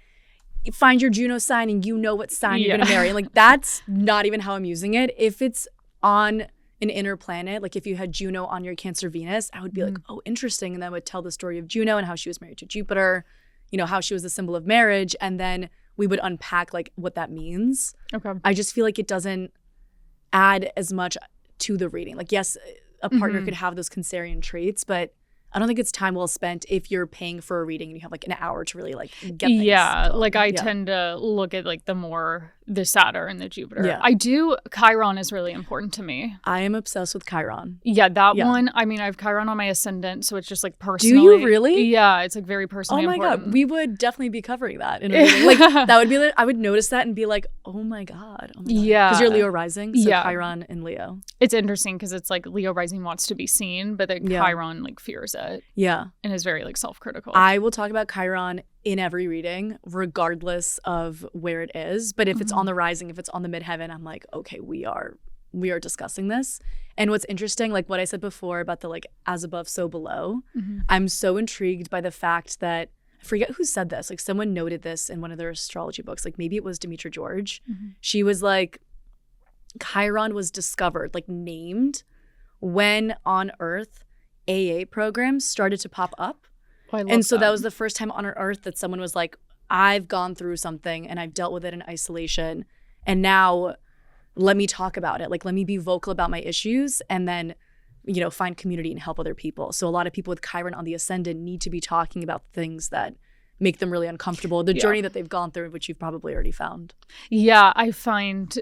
S2: find your Juno sign and you know what sign you're going to marry. And like, that's not even how I'm using it. If it's on an inner planet, like if you had Juno on your Cancer Venus, I would be like, oh, interesting. And then I would tell the story of Juno and how she was married to Jupiter, you know, how she was the symbol of marriage. And then we would unpack like what that means. Okay. I just feel like it doesn't add as much to the reading. Like, yes, a partner could have those Cancerian traits, but I don't think it's time well spent if you're paying for a reading and you have like an hour to really like get things going.
S1: Like I tend to look at like the Saturn and the Jupiter. Yeah. I do. Chiron is really important to me.
S2: I am obsessed with Chiron.
S1: Yeah, that one. I mean, I have Chiron on my ascendant, so it's just like personally.
S2: Do you really?
S1: Yeah, it's like very personally important.
S2: Oh my God. We would definitely be covering that in a reading. Like that would be like, I would notice that and be like, oh my God. Yeah. Because you're Leo rising, so Chiron in Leo.
S1: It's interesting because it's like Leo rising wants to be seen, but then Chiron like fears it. Yeah. And is very like self-critical.
S2: I will talk about Chiron in every reading, regardless of where it is. But if it's on the rising, if it's on the midheaven, I'm like, okay, we are discussing this. And what's interesting, like what I said before about the like as above, so below, I'm so intrigued by the fact that, I forget who said this, like someone noted this in one of their astrology books, like maybe it was Demetra George. She was like, Chiron was discovered, like named when on Earth AA programs started to pop up. And so that was the first time on Earth that someone was like, I've gone through something and I've dealt with it in isolation. And now let me talk about it. Like, let me be vocal about my issues and then, you know, find community and help other people. So a lot of people with Chiron on the ascendant need to be talking about things that make them really uncomfortable. The journey that they've gone through, which you've probably already found.
S1: Yeah, I find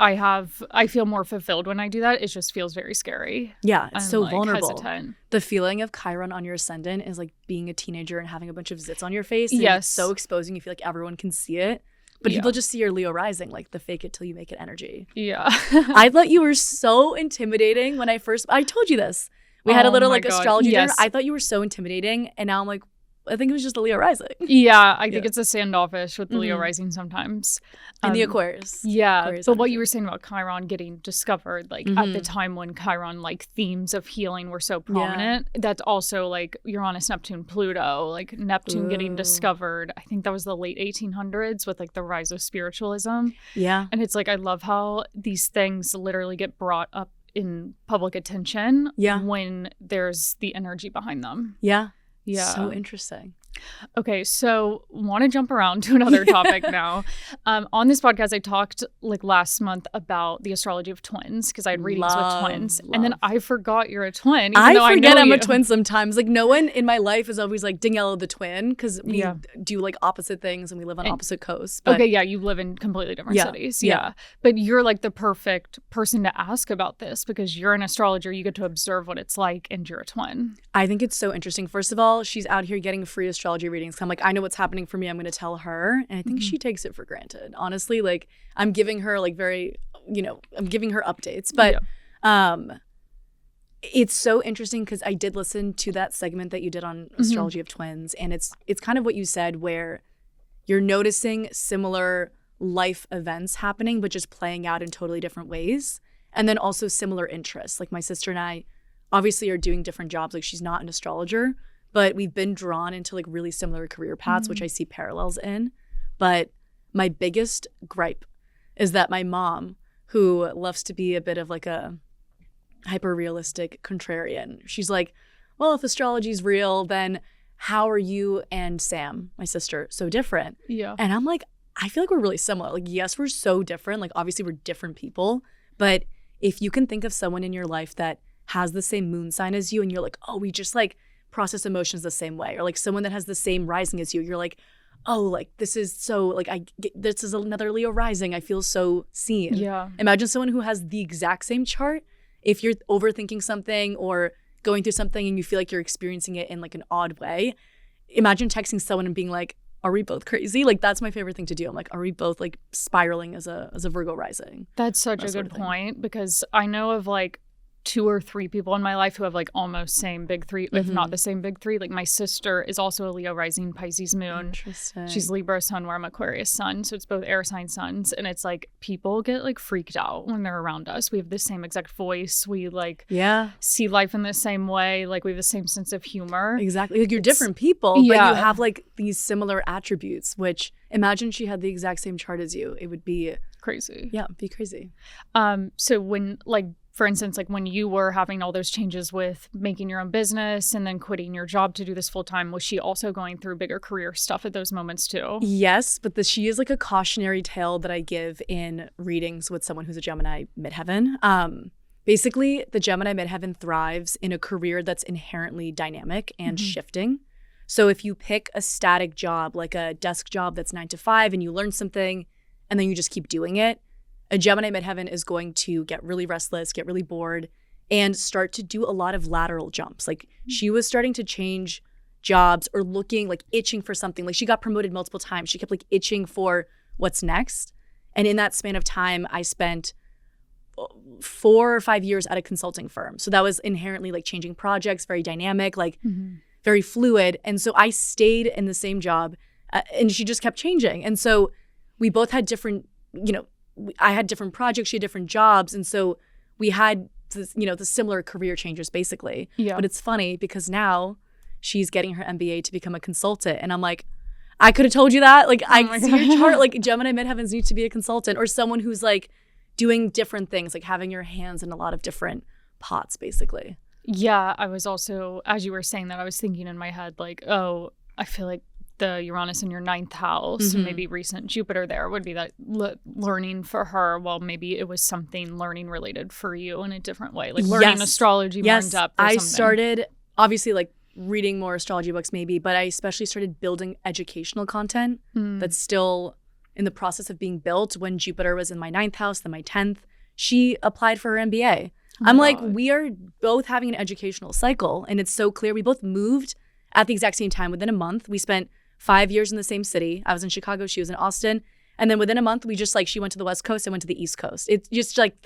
S1: I feel more fulfilled when I do that. It just feels very scary.
S2: Yeah, it's so like vulnerable. Hesitant. The feeling of Chiron on your ascendant is like being a teenager and having a bunch of zits on your face. And it's so exposing. You feel like everyone can see it. But people just see your Leo rising, like the fake it till you make it energy. Yeah. I thought you were so intimidating when I told you this. We had a little like astrology dinner. I thought you were so intimidating. And now I'm like, I think it was just the Leo rising.
S1: Yeah, I think it's a standoffish with the Leo rising sometimes.
S2: And the Aquarius.
S1: Yeah, Aquarius but energy. What you were saying about Chiron getting discovered, like at the time when Chiron, like themes of healing were so prominent, that's also like Uranus, Neptune, Pluto, like Neptune getting discovered. I think that was the late 1800s with like the rise of spiritualism. Yeah. And it's like, I love how these things literally get brought up in public attention when there's the energy behind them.
S2: Yeah. Yeah. So interesting.
S1: Okay, so want to jump around to another topic now. On this podcast, I talked like last month about the astrology of twins because I had readings with twins. And then I forgot you're a twin.
S2: I forget I'm a twin sometimes. Like no one in my life is always like Daniela the twin because we do like opposite things and we live on opposite coasts. But,
S1: okay, yeah, you live in completely different cities. Yeah. But you're like the perfect person to ask about this because you're an astrologer. You get to observe what it's like and you're a twin.
S2: I think it's so interesting. First of all, she's out here getting free astrology readings. I'm like, I know what's happening for me. I'm going to tell her. And I think she takes it for granted. Honestly, like I'm giving her like I'm giving her updates. But it's so interesting because I did listen to that segment that you did on astrology of twins. And it's kind of what you said where you're noticing similar life events happening, but just playing out in totally different ways. And then also similar interests. Like my sister and I obviously are doing different jobs. Like she's not an astrologer, but we've been drawn into like really similar career paths, which I see parallels in. But my biggest gripe is that my mom, who loves to be a bit of like a hyper-realistic contrarian, she's like, well, if astrology is real, then how are you and Sam, my sister, so different? Yeah. And I'm like, I feel like we're really similar. Like, yes, we're so different. Like, obviously we're different people. But if you can think of someone in your life that has the same moon sign as you and you're like, oh, we just like process emotions the same way, or like someone that has the same rising as you're like, oh, like this is so like this is another Leo rising, I feel so seen. Yeah. Imagine someone who has the exact same chart. If you're overthinking something or going through something and you feel like you're experiencing it in like an odd way, imagine texting someone and being like, are we both crazy? Like that's my favorite thing to do. I'm like, are we both like spiraling as a Virgo rising?
S1: That's such a good point because I know of like 2 or 3 people in my life who have like almost same big three, if not the same big three. Like my sister is also a Leo rising, Pisces moon. Interesting. She's Libra sun, where I'm Aquarius sun. So it's both air sign suns. And it's like people get like freaked out when they're around us. We have the same exact voice. We like see life in the same way. Like we have the same sense of humor.
S2: Exactly. Like you're different people, but you have like these similar attributes, which imagine she had the exact same chart as you. It would be
S1: crazy.
S2: Yeah, it'd be crazy.
S1: So when like, for instance, like when you were having all those changes with making your own business and then quitting your job to do this full time, was she also going through bigger career stuff at those moments too?
S2: Yes, but she is like a cautionary tale that I give in readings with someone who's a Gemini midheaven. Basically, the Gemini midheaven thrives in a career that's inherently dynamic and shifting. So if you pick a static job, like a desk job that's 9 to 5 and you learn something and then you just keep doing it, a Gemini midheaven is going to get really restless, get really bored, and start to do a lot of lateral jumps. Like she was starting to change jobs or looking like itching for something. Like she got promoted multiple times. She kept like itching for what's next. And in that span of time, I spent 4 or 5 years at a consulting firm. So that was inherently like changing projects, very dynamic, like very fluid. And so I stayed in the same job and she just kept changing. And so we both had different, I had different projects, she had different jobs. And so we had, the similar career changes basically. Yeah. But it's funny because now she's getting her MBA to become a consultant. And I'm like, I could have told you that. Like I see your chart, like Gemini midheavens need to be a consultant or someone who's like doing different things, like having your hands in a lot of different pots basically.
S1: Yeah. I was also, as you were saying that, I was thinking in my head like, oh, I feel like the Uranus in your 9th house, maybe recent Jupiter there would be that learning for her. Well, maybe it was something learning related for you in a different way, like learning astrology more in depth or something. I started obviously like reading more astrology books maybe, but I especially started building educational content that's still in the process of being built. When Jupiter was in my 9th house, then my 10th, she applied for her MBA. I'm like, we are both having an educational cycle and it's so clear. We both moved at the exact same time within a month. We spent 5 years in the same city. I was in Chicago, she was in Austin. And then within a month, we just like, she went to the West Coast, I went to the East Coast. It's just like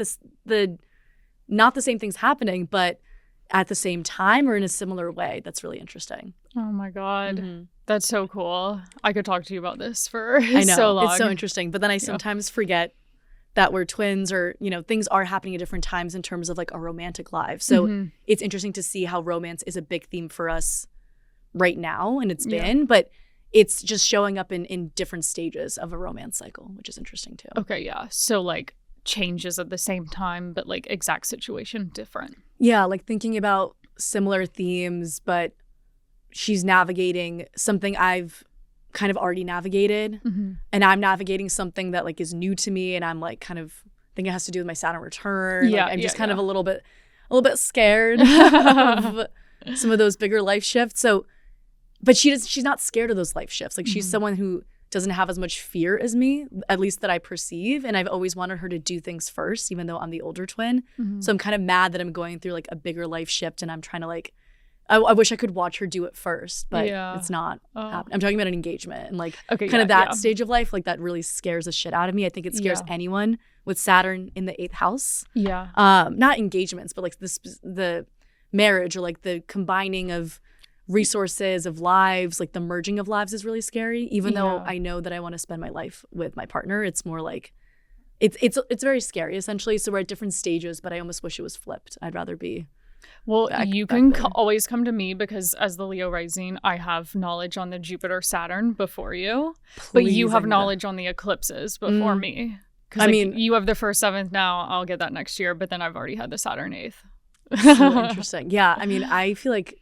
S1: not the same things happening, but at the same time or in a similar way. That's really interesting. Oh my God. That's so cool. I could talk to you about this for so long.
S2: It's so interesting. But then I sometimes forget that we're twins or, things are happening at different times in terms of like our romantic lives. So it's interesting to see how romance is a big theme for us right now. And it's been, but it's just showing up in different stages of a romance cycle, which is interesting too.
S1: Okay, yeah. So like changes at the same time, but like exact situation different.
S2: Yeah, like thinking about similar themes, but she's navigating something I've kind of already navigated, and I'm navigating something that like is new to me, and I'm like kind of think it has to do with my Saturn return. Like, I'm just kind of a little bit scared of some of those bigger life shifts. So, but she's not scared of those life shifts. Like she's someone who doesn't have as much fear as me, at least that I perceive. And I've always wanted her to do things first, even though I'm the older twin. So I'm kind of mad that I'm going through like a bigger life shift, and I'm trying to like, I wish I could watch her do it first, but it's not happening. I'm talking about an engagement and like kind of that stage of life. Like that really scares the shit out of me. I think it scares anyone with Saturn in the 8th house. Not engagements, but like the marriage or like the combining of resources, of lives, like the merging of lives is really scary. Even though I know that I want to spend my life with my partner, it's more like it's very scary essentially. So we're at different stages, but I almost wish it was flipped. I'd rather be.
S1: Well, you can always come to me because as the Leo rising, I have knowledge on the Jupiter Saturn before you, but you have knowledge on the eclipses before me. Because you have the 1st, 7th now. I'll get that next year, but then I've already had the Saturn 8th.
S2: So interesting. Yeah, I mean, I feel like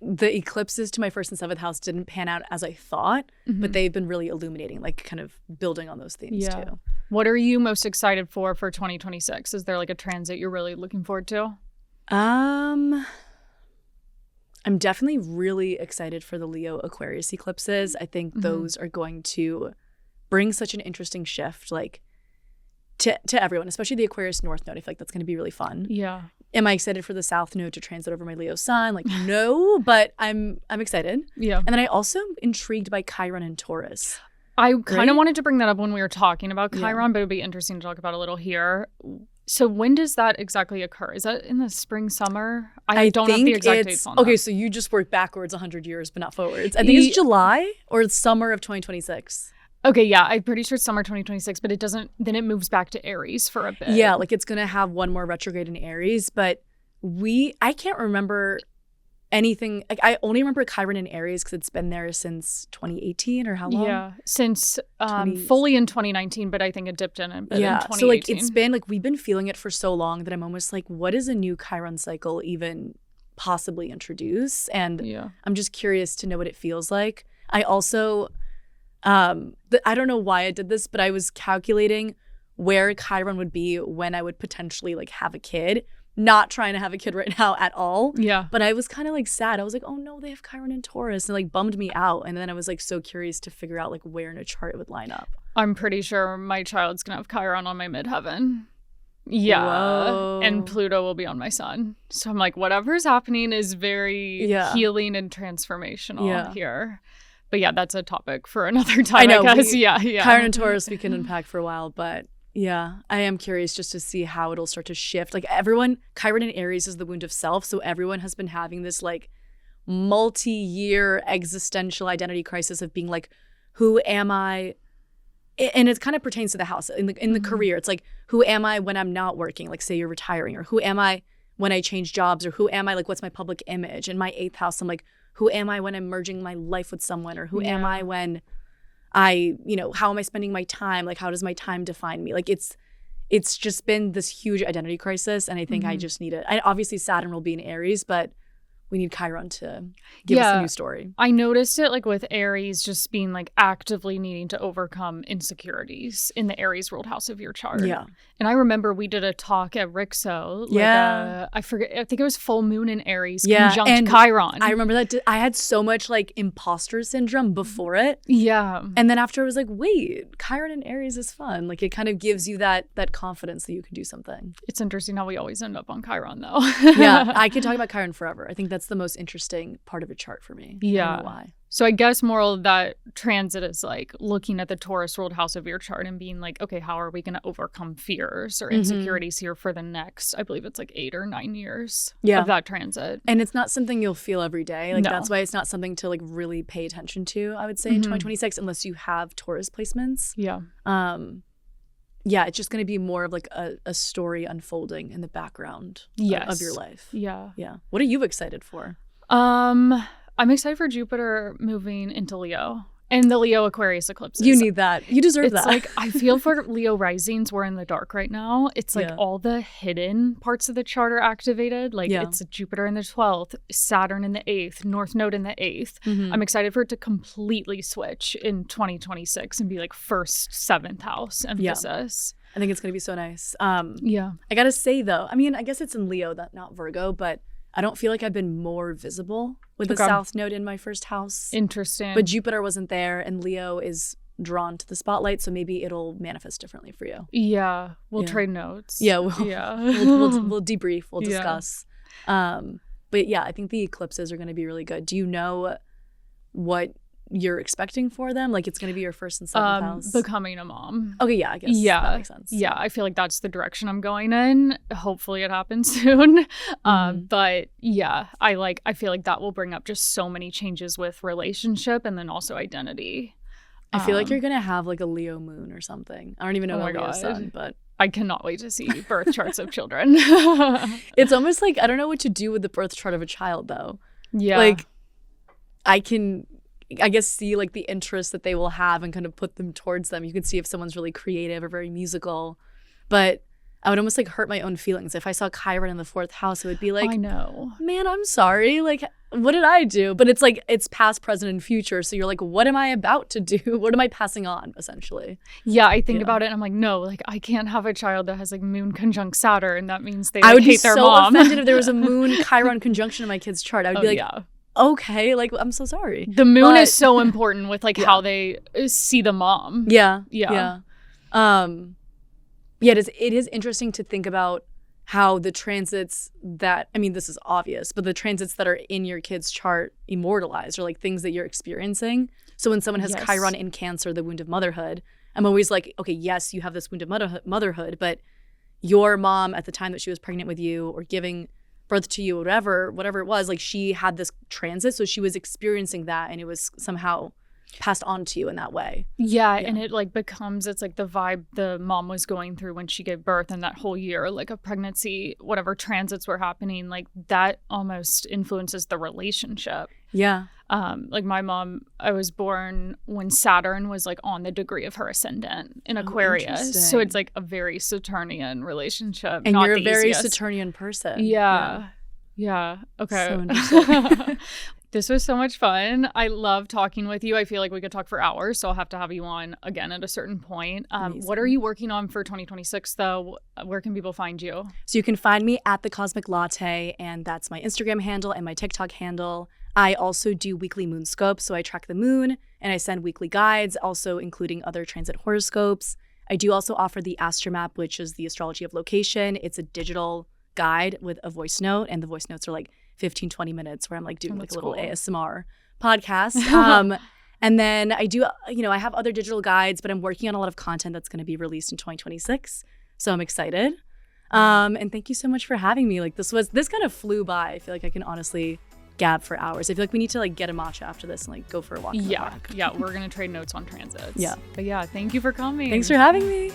S2: the eclipses to my 1st and 7th house didn't pan out as I thought, but they've been really illuminating, like kind of building on those themes too.
S1: What are you most excited for 2026? Is there like a transit you're really looking forward to?
S2: I'm definitely really excited for the Leo Aquarius eclipses. I think those are going to bring such an interesting shift, like to everyone, especially the Aquarius North Node. I feel like that's going to be really fun.
S1: Yeah.
S2: Am I excited for the South Node to transit over my Leo Sun? Like, no, but I'm excited. Yeah. And then I also am intrigued by Chiron and Taurus.
S1: I kind of wanted to bring that up when we were talking about Chiron, but it would be interesting to talk about a little here. So when does that exactly occur? Is that in the spring, summer? I don't have the exact dates on that.
S2: Okay, so you just work backwards 100 years, but not forwards. I think it's July or summer of 2026.
S1: Okay, yeah, I'm pretty sure it's summer 2026, but it doesn't, then it moves back to Aries for a bit.
S2: Yeah, like it's going to have one more retrograde in Aries, but I can't remember anything. Like I only remember Chiron in Aries because it's been there since 2018 or how long?
S1: Yeah, since fully in 2019, but I think it dipped in a bit in 2018.
S2: So like it's been like we've been feeling it for so long that I'm almost like, what is a new Chiron cycle even possibly introduce? And I'm just curious to know what it feels like. I also, I don't know why I did this, but I was calculating where Chiron would be when I would potentially like have a kid. Not trying to have a kid right now at all. Yeah. But I was kind of like sad. I was like, oh no, they have Chiron and Taurus. And like bummed me out. And then I was like so curious to figure out like where in a chart it would line up.
S1: I'm pretty sure my child's going to have Chiron on my midheaven. Yeah. Whoa. And Pluto will be on my sun. So I'm like, whatever's happening is very healing and transformational here. But yeah, that's a topic for another time, I guess.
S2: Chiron and Taurus we can unpack for a while, but yeah, I am curious just to see how it'll start to shift. Like everyone, Chiron and Aries is the wound of self. So everyone has been having this like multi-year existential identity crisis of being like, who am I? And it kind of pertains to the house in the career. It's like, who am I when I'm not working? Like say you're retiring, or who am I when I change jobs, or who am I? Like what's my public image? In my 8th house, I'm like, who am I when I'm merging my life with someone? Or who am I when how am I spending my time? Like, how does my time define me? Like, it's just been this huge identity crisis. And I think I just need it. Obviously, Saturn will be in Aries, but we need Chiron to give us a new story.
S1: I noticed it like with Aries just being like actively needing to overcome insecurities in the Aries ruled house of your chart. Yeah. And I remember we did a talk at Rixo. Like, I forget. I think it was full moon in Aries conjunct and Chiron.
S2: I remember that. I had so much like imposter syndrome before it.
S1: Yeah.
S2: And then after I was like, wait, Chiron in Aries is fun. Like it kind of gives you that confidence that you can do something.
S1: It's interesting how we always end up on Chiron though.
S2: Yeah. I could talk about Chiron forever. I think that's the most interesting part of a chart for me.
S1: Yeah.
S2: I don't know why.
S1: So I guess moral of that transit is like looking at the Taurus ruled house of your chart and being like, okay, how are we going to overcome fears or insecurities here for the next, I believe it's like 8 or 9 years of that transit.
S2: And it's not something you'll feel every day. Like that's why it's not something to like really pay attention to, I would say, in 2026, unless you have Taurus placements. Yeah. Yeah, it's just going to be more of like a story unfolding in the background of your life. Yeah. Yeah. What are you excited for?
S1: I'm excited for Jupiter moving into Leo And the Leo Aquarius eclipses.
S2: You need that. You deserve that.
S1: It's like, I feel for Leo risings, we're in the dark right now. It's like all the hidden parts of the chart are activated. Like it's Jupiter in the 12th, Saturn in the 8th, North Node in the 8th. I'm excited for it to completely switch in 2026 and be like first 7th house emphasis.
S2: I think it's going to be so nice. I got to say though, I mean, I guess it's in Leo, not Virgo, but I don't feel like I've been more visible with the South Node in my first house.
S1: Interesting.
S2: But Jupiter wasn't there, and Leo is drawn to the spotlight, so maybe it'll manifest differently for you.
S1: Yeah. We'll trade notes.
S2: Yeah. We'll debrief. We'll discuss. But yeah, I think the eclipses are going to be really good. Do you know what you're expecting for them? Like, it's going to be your first and 7th house?
S1: Becoming a mom.
S2: Okay, yeah, I guess that makes sense.
S1: Yeah, I feel like that's the direction I'm going in. Hopefully it happens soon. But yeah, I feel like that will bring up just so many changes with relationship and then also identity.
S2: I feel like you're going to have like a Leo moon or something. I don't even know about Leo sun, but
S1: I cannot wait to see birth charts of children.
S2: It's almost like I don't know what to do with the birth chart of a child though.
S1: Yeah.
S2: Like I guess see like the interests that they will have and kind of put them towards them. You can see if someone's really creative or very musical. But I would almost like hurt my own feelings. If I saw Chiron in the 4th house, it would be like,
S1: I know.
S2: Man, I'm sorry. Like, what did I do? But it's like, it's past, present, and future. So you're like, what am I about to do? What am I passing on, essentially?
S1: Yeah, I think about it and I'm like, no, like I can't have a child that has like moon conjunct Saturn. That means they like, hate their mom.
S2: I would be so offended if there was a moon Chiron conjunction in my kid's chart. I would be like, okay, like I'm so sorry.
S1: The moon is so important with like how they see the mom.
S2: Yeah. It is interesting to think about how the transits that, I mean, this is obvious, but the transits that are in your kid's chart immortalized are like things that you're experiencing. So when someone has Chiron in Cancer, the wound of motherhood, I'm always like, okay, yes, you have this wound of motherhood, but your mom at the time that she was pregnant with you or giving birth to you, whatever it was, like she had this transit, so she was experiencing that and it was somehow passed on to you in that way.
S1: Yeah, and it like becomes, it's like the vibe the mom was going through when she gave birth, and that whole year like of pregnancy, whatever transits were happening, like that almost influences the relationship.
S2: Yeah.
S1: Like my mom, I was born when Saturn was like on the degree of her ascendant in Aquarius. So it's like a very Saturnian relationship.
S2: And you're a very Saturnian person.
S1: Yeah. Okay.
S2: So interesting.
S1: This was so much fun. I love talking with you. I feel like we could talk for hours, so I'll have to have you on again at a certain point. What are you working on for 2026, though? Where can people find you?
S2: So you can find me at The Cosmic Latte, and that's my Instagram handle and my TikTok handle. I also do weekly moon scopes, so I track the moon, and I send weekly guides, also including other transit horoscopes. I do also offer the Astromap, which is the astrology of location. It's a digital guide with a voice note, and the voice notes are like 15, 20 minutes where I'm like doing like a little ASMR podcast. And then I do, I have other digital guides, but I'm working on a lot of content that's going to be released in 2026. So I'm excited. And thank you so much for having me. Like this kind of flew by. I feel like I can honestly gab for hours. I feel like we need to like get a matcha after this and like go for a walk in the park.
S1: Yeah, we're going to trade notes on transits.
S2: Yeah.
S1: But yeah, thank you for coming.
S2: Thanks for having me.